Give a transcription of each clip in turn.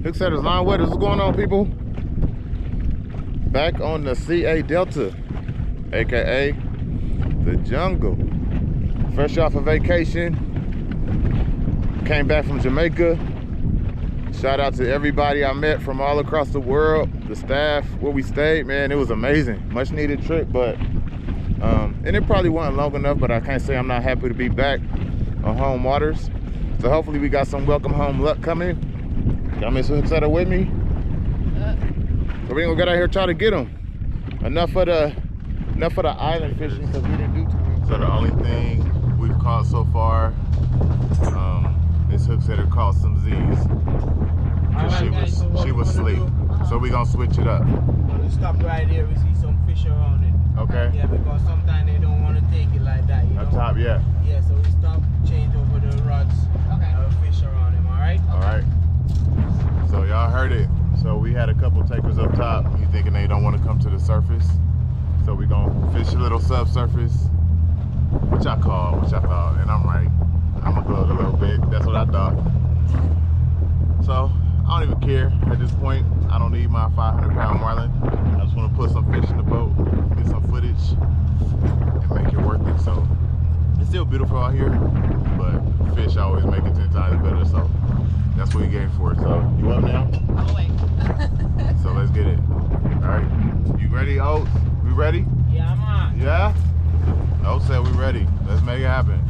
Hook setters, line wetters, what's going on, people? Back on the CA Delta, aka the jungle. Fresh off of vacation, came back from Jamaica. Shout out to everybody I met from all across the world, the staff, where we stayed, man, it was amazing. Much needed trip, but and it probably wasn't long enough, but I can't say I'm not happy to be back on home waters. So hopefully we got some welcome home luck coming. Y'all miss Hook Setter with me? So we ain't gonna get out here and try to get them. Enough for the island fishing, because we didn't do too much. So the only thing we've caught so far, this Hook Setter caught some Z's. Cause she was asleep. So we gonna switch it up. We stop right here, we see some fish around it. Okay. Yeah, because sometimes they don't want to take it like that, you know? Up top, yeah. Yeah, so we stop, change over the rods, fish around them, alright? Alright. So y'all heard it. So we had a couple takers up top. You thinking they don't want to come to the surface. So we gonna fish a little subsurface. What y'all thought, and I'm right. I'm gonna glug a little bit. That's what I thought. So I don't even care at this point. I don't need my 500-pound marlin. I just want to put some fish in the boat, get some footage, and make it worth it. So it's still beautiful out here, but fish always make it 10 times better. So that's what we game for. So you up now? I'm awake. So let's get it. All right, you ready, Oats? We ready? Yeah, I'm on. Yeah? Oats said we ready. Let's make it happen.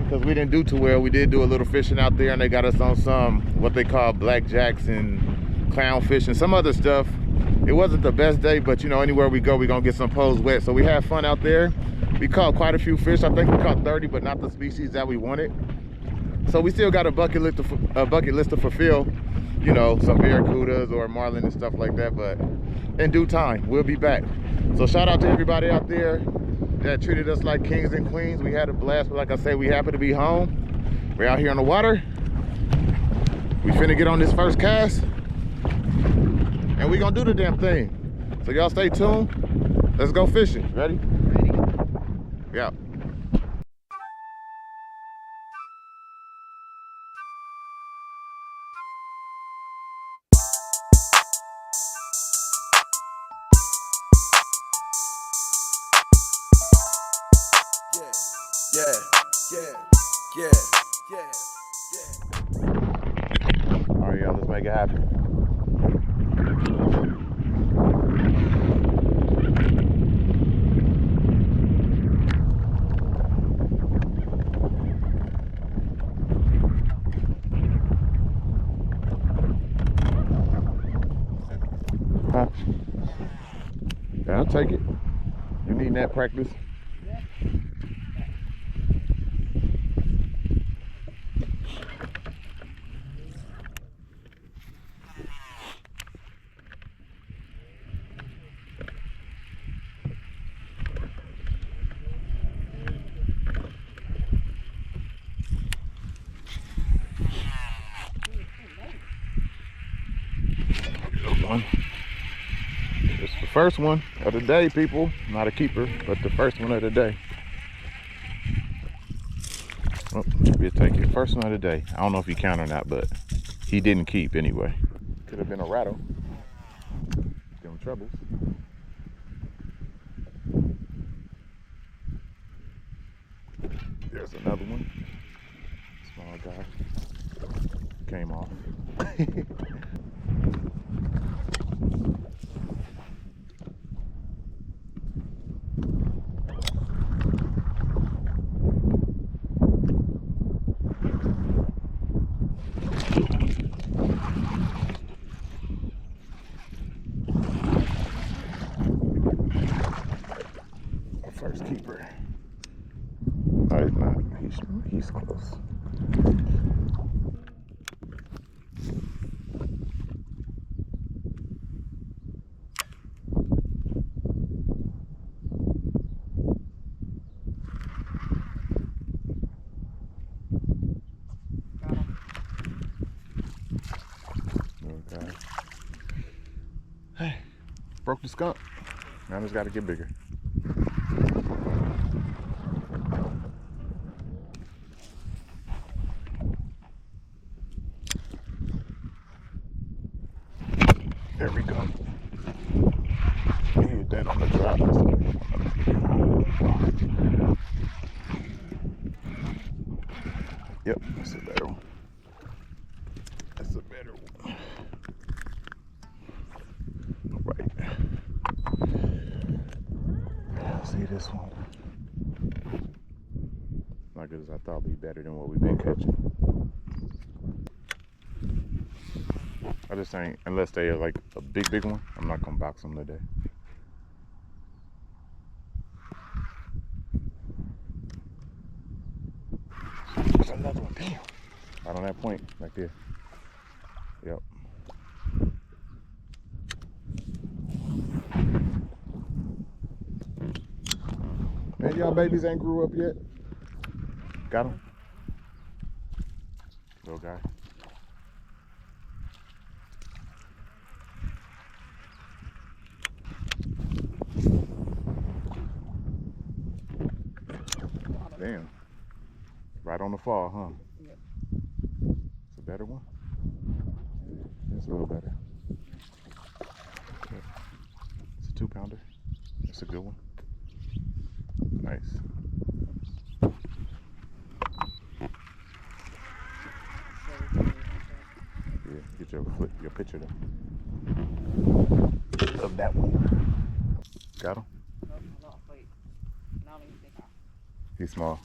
Because we didn't do too well. We did do a little fishing out there, and they got us on some what they call blackjacks and clownfish and some other stuff. It wasn't the best day, but you know, anywhere we go, we're gonna get some poles wet. So we had fun out there. We caught quite a few fish. I think we caught 30, but not the species that we wanted. So we still got a bucket list to fulfill, you know, some barracudas or marlin and stuff like that, but in due time, we'll be back. So shout out to everybody out there that treated us like kings and queens. We had a blast, but like I said, we happy to be home. We're out here on the water. We finna get on this first cast, and we gonna do the damn thing. So y'all stay tuned. Let's go fishing. Ready? Ready. Yeah. Yeah. All right, y'all, let's make it happen. Huh? Yeah, I'll take it. You need that practice. It's the first one of the day, people. Not a keeper, but the first one of the day. Oh, we'll take it. First one of the day. I don't know if he counted or not, but he didn't keep anyway. Could have been a rattle. Give him troubles. There's another one. Small guy. Came off. First keeper. No, he's not. He's close. Okay. Hey, broke the skunk. Now it's got to get bigger. There we go. Hit that on the drop. Yep, that's a better one. That's a better one. All right. See this one. Not good as I thought, be better than what we've been catching. I just think, unless they are like a big one, I'm not gonna box them today. There's another one, damn. Right on that point, right there. Yep. Man, y'all babies ain't grew up yet. Got him? Little guy. Damn. Right on the fall, huh? Yep. It's a better one? It's a little better. Yep. It's a 2-pounder. It's a good one. Nice. Yeah, get your picture though. Of that one. Got him? Nope, I lost weight. I don't even think I. He's small.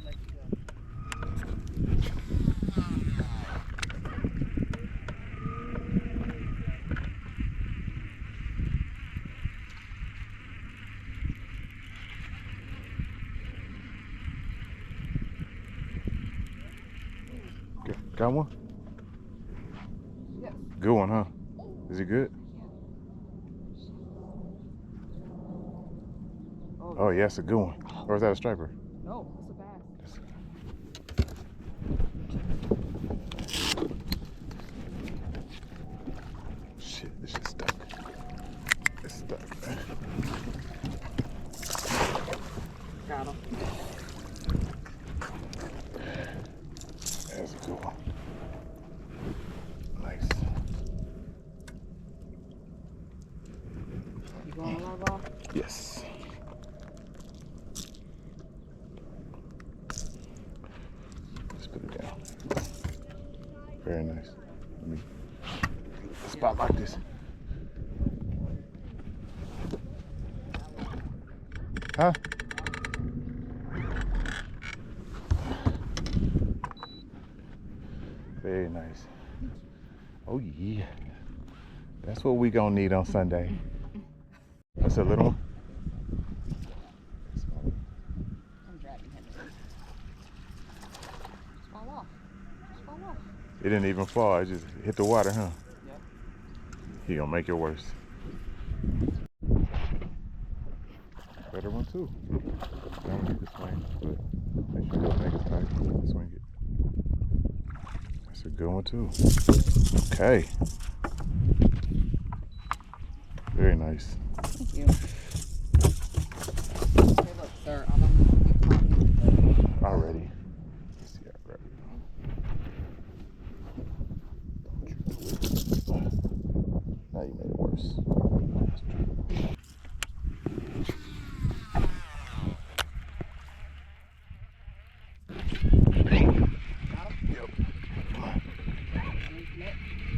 Let you go. Got one? Yes. Good one, huh? Is he good? Oh, yeah, it's a good one. Or is that a striper? No, it's a bass. Shit, this shit's stuck. It's stuck. Got him. That's a good one. Nice. You going to live off? Yes. Just put it down. Very nice. Let me a spot like this. Huh? Very nice. Oh yeah. That's what we gonna need on Sunday. That's a little one. I'm dragging him. Just fall off. Just fall off. It didn't even fall. It just hit the water, huh? Yep. He gonna make it worse. Better one too. I don't need to swing, but make sure you don't make it tight. Swing it. That's a good one too. Okay. Very nice. Thank you. Hey, look, sir, I'm gonna keep talking. Already. Let's see, right. Don't you do it. Now you made it worse. Yep.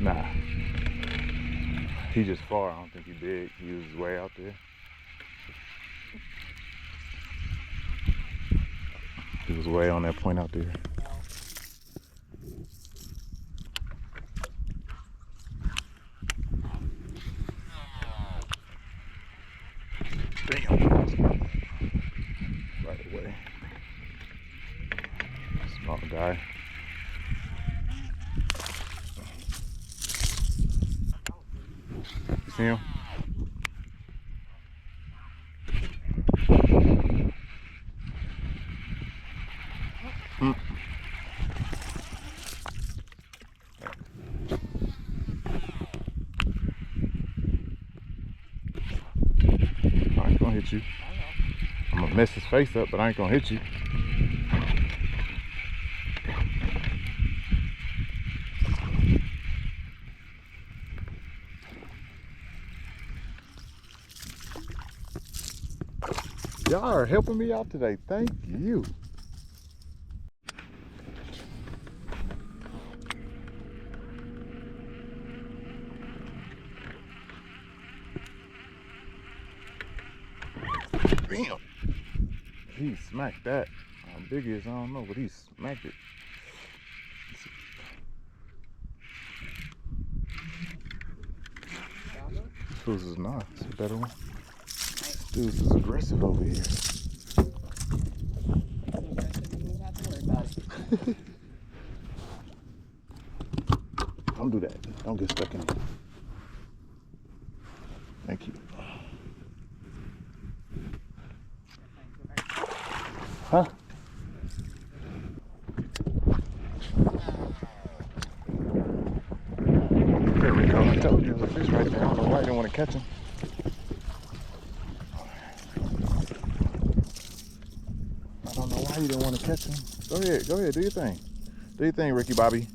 Nah. He just far. I don't think he big. He was way out there. He was way on that point out there. Damn. Right away. Small guy. You see him? Mm. I ain't gonna hit you. I'm gonna mess his face up, but I ain't gonna hit you. y'all are helping me out today. Thank you. Bam. He smacked that. How big he is, I don't know, but he smacked it. This is not. It's a better one. Dude, this is aggressive over here. Don't do that. Don't get stuck in it. Thank you. Huh? There we go. I told you there's a fish right there. I don't know why you didn't want to catch him. I don't know why you didn't want to catch him. Go ahead, do your thing. Do your thing, Ricky Bobby.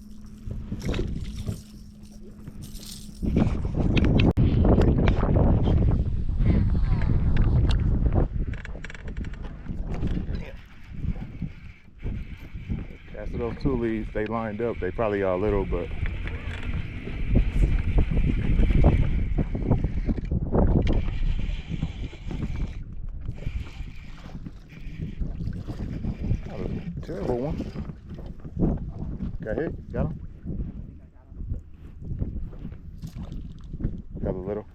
Casted those two leads, they lined up. They probably are little, but not a terrible one. Got hit? Got him? Got a little?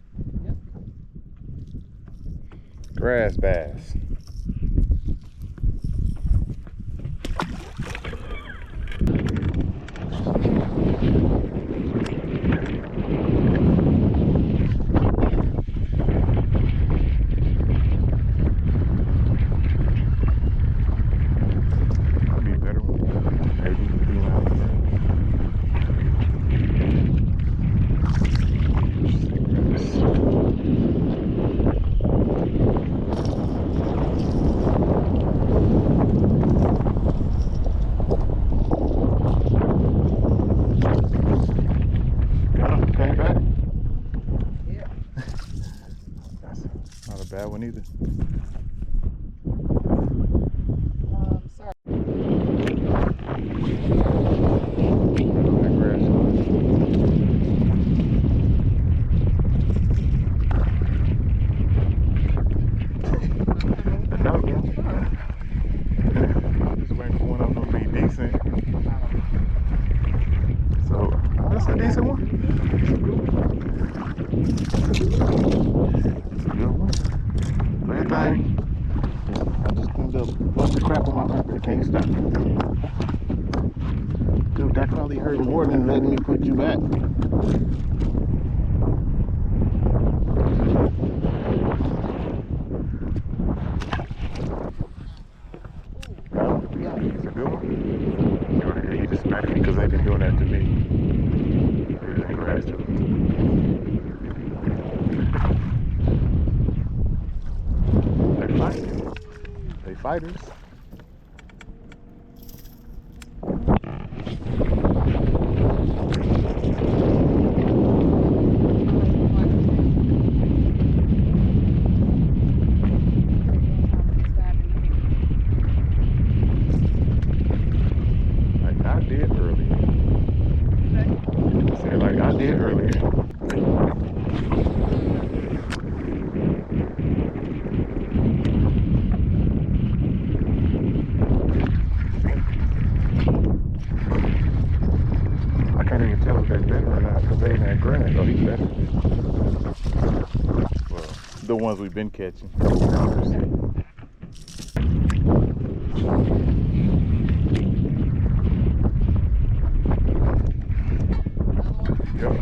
Yep. Grass bass. Bad one either. Sorry. That grass. Just waiting for one of them to be decent. So that's a decent one. That's a good one. Thing. I just cleaned up a bunch of crap on my carpet. I can't stop. Dude, that probably hurt more than letting me put you back. Yeah, it's a good one. You just smacked me because they've been doing that to me. Everything grass to They fighters. Like I did earlier. Say like I did earlier. That's better or not, because they ain't that grass. Oh, he's better. Well, the ones we've been catching. Couple pounders. Yep.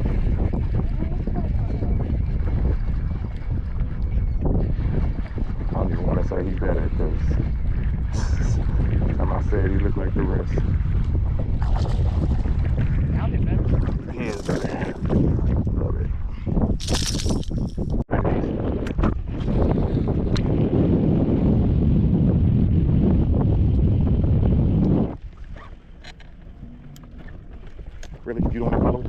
I don't even want to say he's better, because time I said he looked like the rest. He is better. Love it. Really? You don't want to follow it?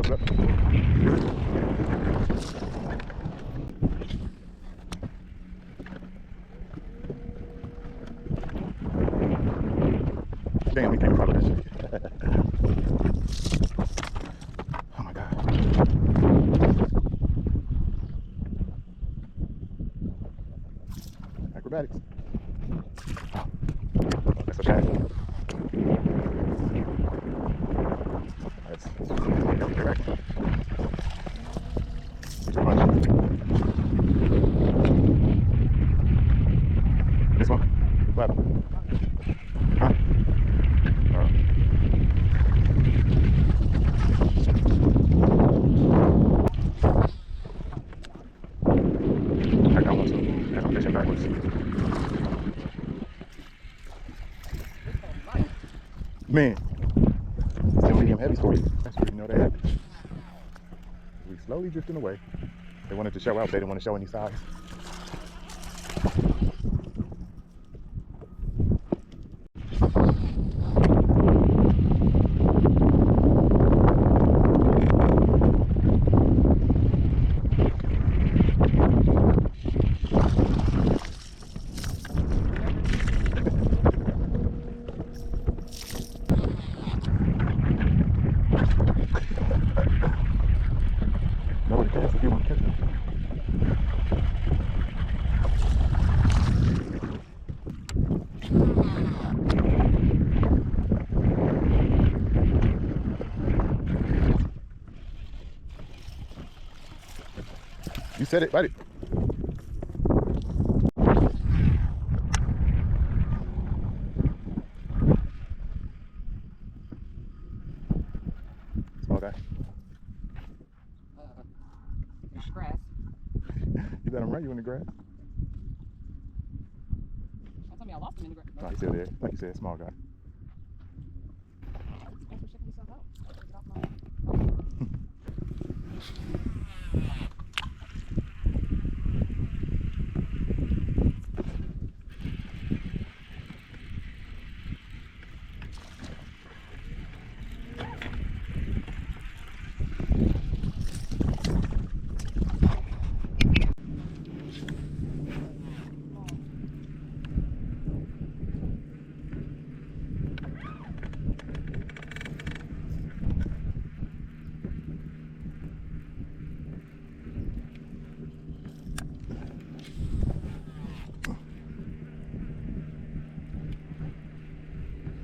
What's up? Damn, we can't follow that shit. Oh my God. Acrobatics. Oh, that's okay. That's okay, right? Which one? This one? What? Huh? Oh. I got one too. And I'm fishing backwards. Man, still medium heavy for you. That's where you know they happen. We slowly drifting away. They wanted to show out, they didn't want to show any size. Nobody cares if you want to catch them. You said it, buddy. Small guy. Grass. You let him run you in the grass? Don't tell me I lost him in the grass. No, he's still there. Like you said, small guy. Thanks for checking yourself out. Get off my...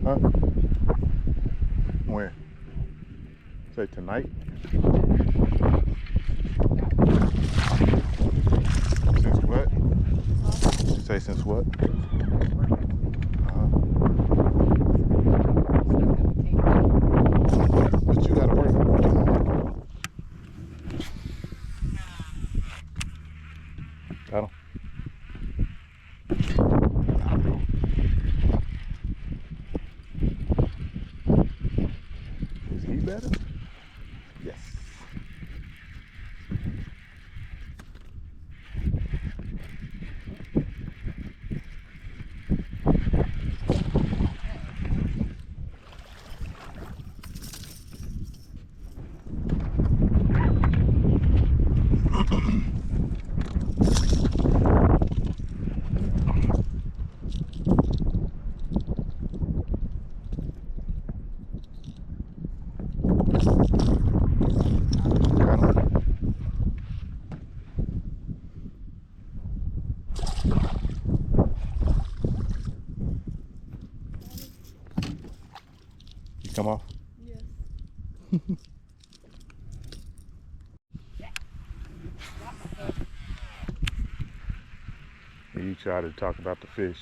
Huh? Where? Say tonight? Since what? You say since what? But you gotta work. Got him. Is he better? Yes. Come off? Yes. You try to talk about the fish.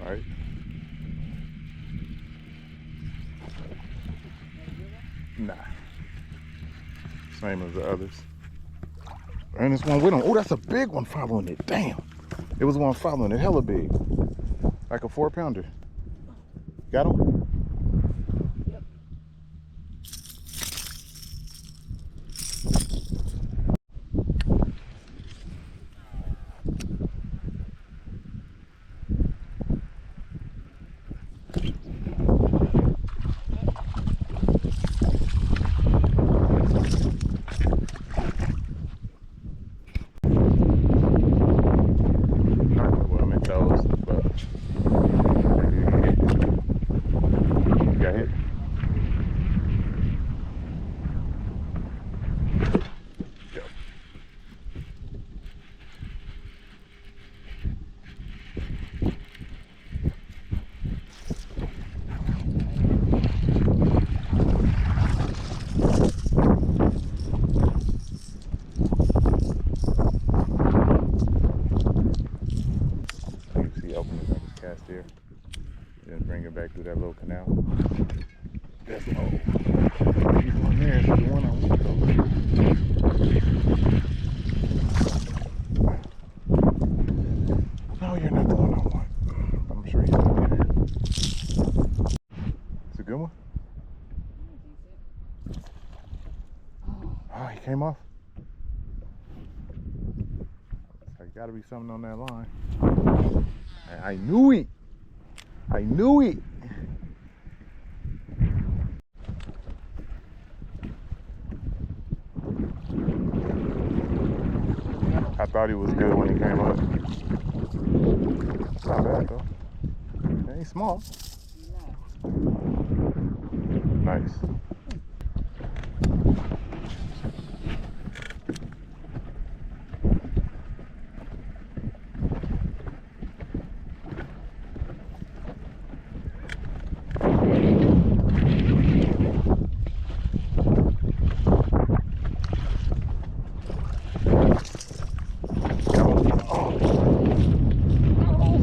Right? Nah. Same as the others. And this one with him. Oh, that's a big one following it. Damn. It was one following it. Hella big. Like a 4-pounder. Got him? There, then bring it back through that little canal. That's he's one there, so the one I want to go. No, you're not the one I want. But I'm sure he's gonna be there. It's a good one. Oh, he came off. There's got to be something on that line. I knew it. I knew it. I thought he was good when he came up. Not bad though. It ain't small. Nice.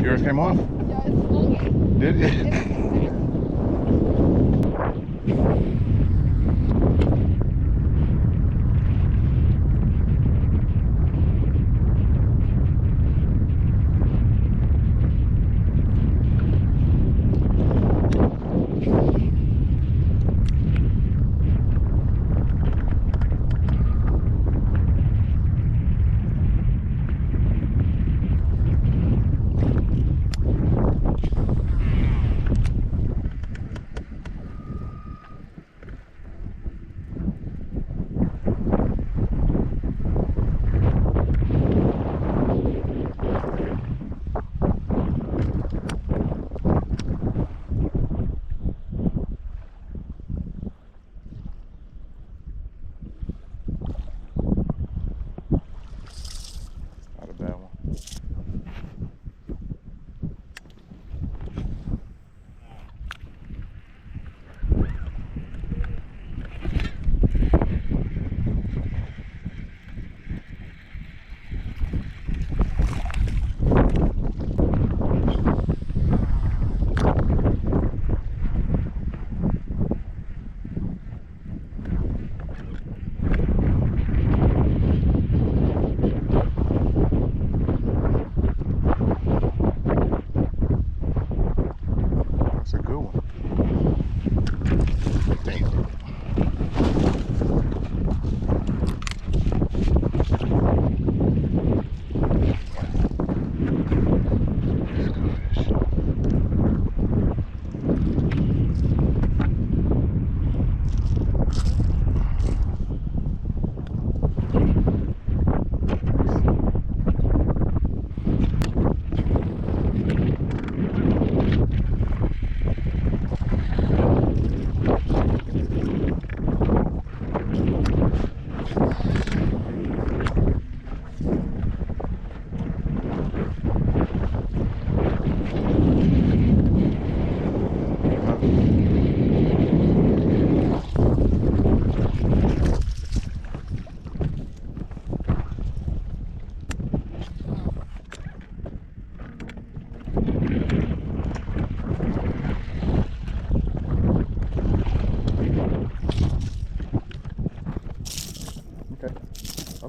Yours came off? Did it?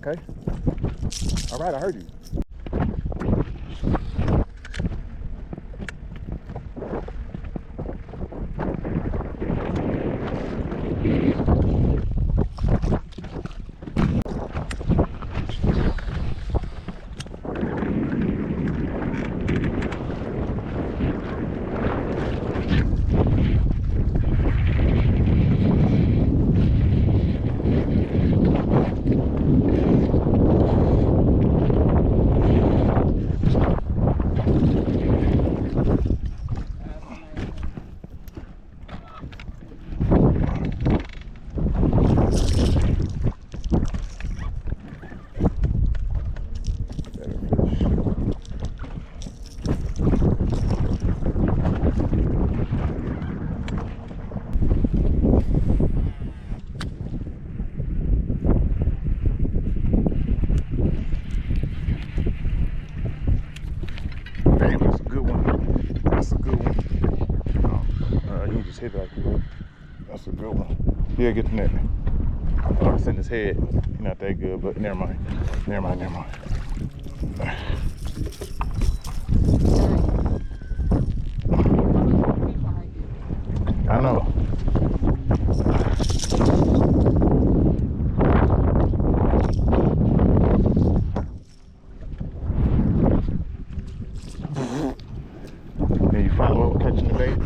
Okay. All right, I heard you. Damn, that's a good one. That's a good one. You can just hit it like you. That's a good one. Yeah, get the net. Oh, it's in his head. He's not that good, but never mind. Never mind, never mind. I know. Then you follow up catching the bait.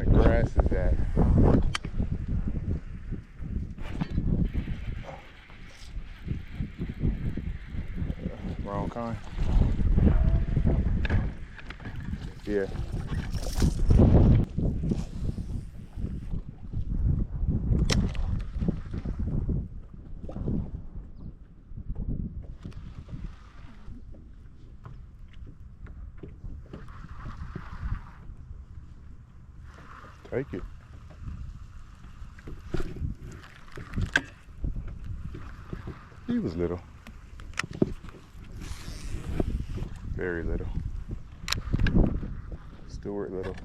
Grass is that? Wrong kind. Yeah. Take it. He was little. Very little. Stuart little.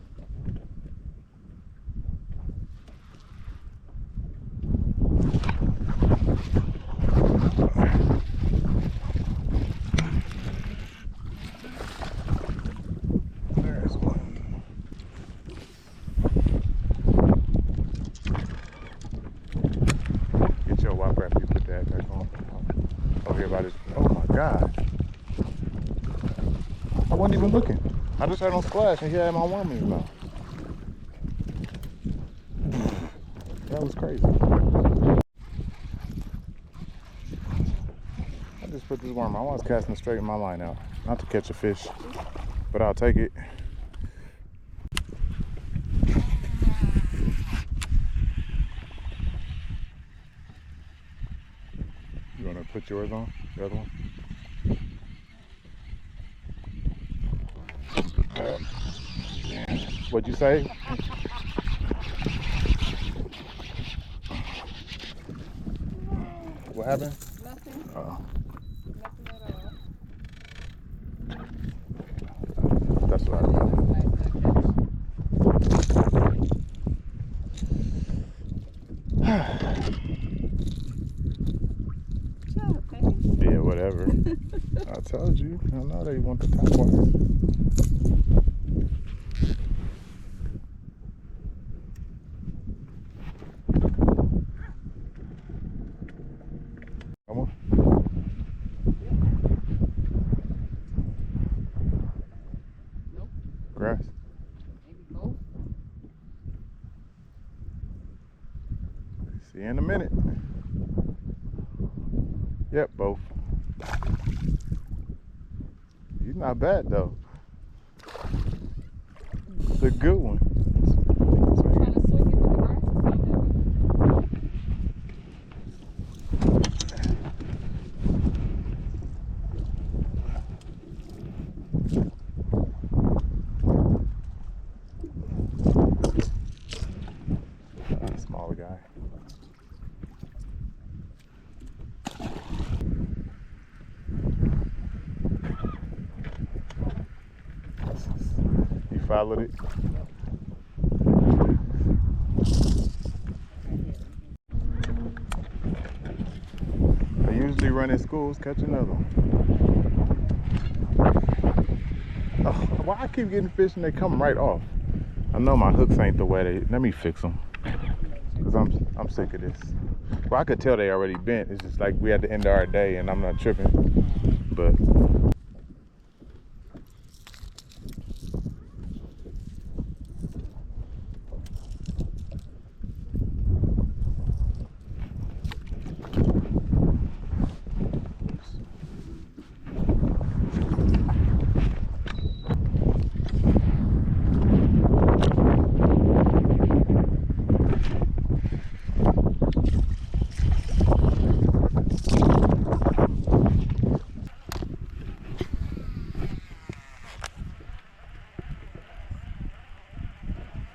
There's one. Get your whopper after you put that back on. Oh, everybody. Oh my God. I wasn't even looking. I just heard him splash and he had my worm in his mouth. That was crazy. I just put this worm. I was casting straight in my line out. Not to catch a fish, but I'll take it. You want to put yours on? The other one? What'd you say? What happened? Nothing. Oh, Nothing at all. that's what I thought. Yeah, whatever. I told you. I know they want the top one. Come on. Nope. Grass. Maybe both. See you in a minute. Yep, both. He's not bad though. It's a good one. followed it. I usually run in schools, catch another one. Oh, why I keep getting fish and they come right off? I know my hooks ain't the way they. Let me fix them, cause I'm sick of this. Well, I could tell they already bent. It's just like we at the end of our day, and I'm not tripping. But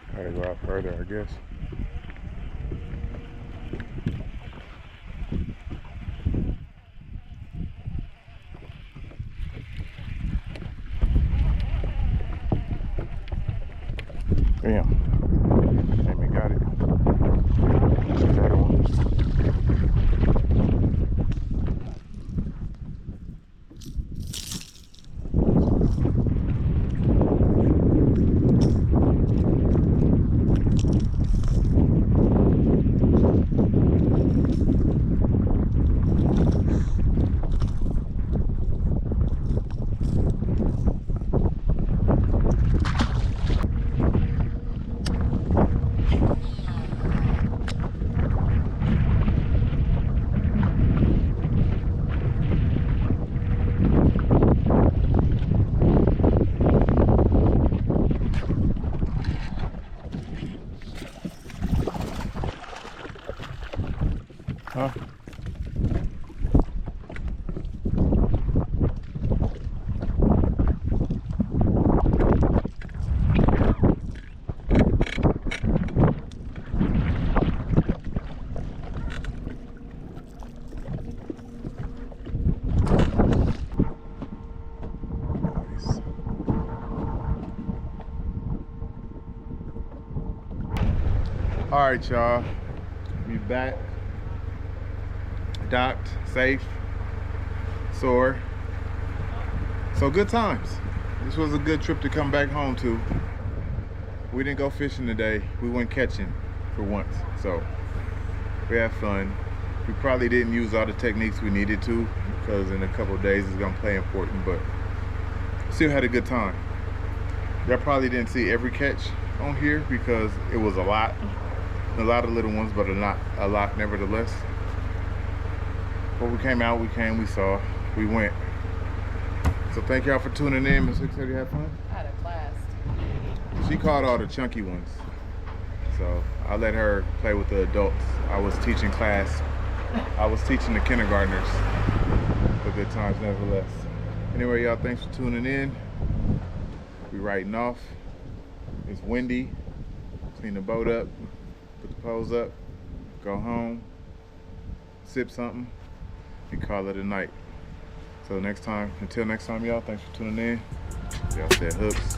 I gotta go out further, I guess. Damn. Amy got it. Better one. Huh? Nice. All right, y'all. We back. Docked, safe, sore. So good times. This was a good trip to come back home to. We didn't go fishing today. We went catching for once. So we had fun. We probably didn't use all the techniques we needed to because in a couple of days it's gonna play important, but still had a good time. Y'all probably didn't see every catch on here because it was a lot of little ones, but not a lot nevertheless. But we came out, we came, we saw, we went. So thank y'all for tuning in. Ms. Hicks, said you had fun? I had a blast. She caught all the chunky ones. So I let her play with the adults. I was teaching class. I was teaching the kindergartners. But good times nevertheless. Anyway, y'all, thanks for tuning in. We riding off. It's windy. Clean the boat up, put the poles up, go home, sip something, and call it a night. So until next time, y'all, thanks for tuning in. Y'all said hooks.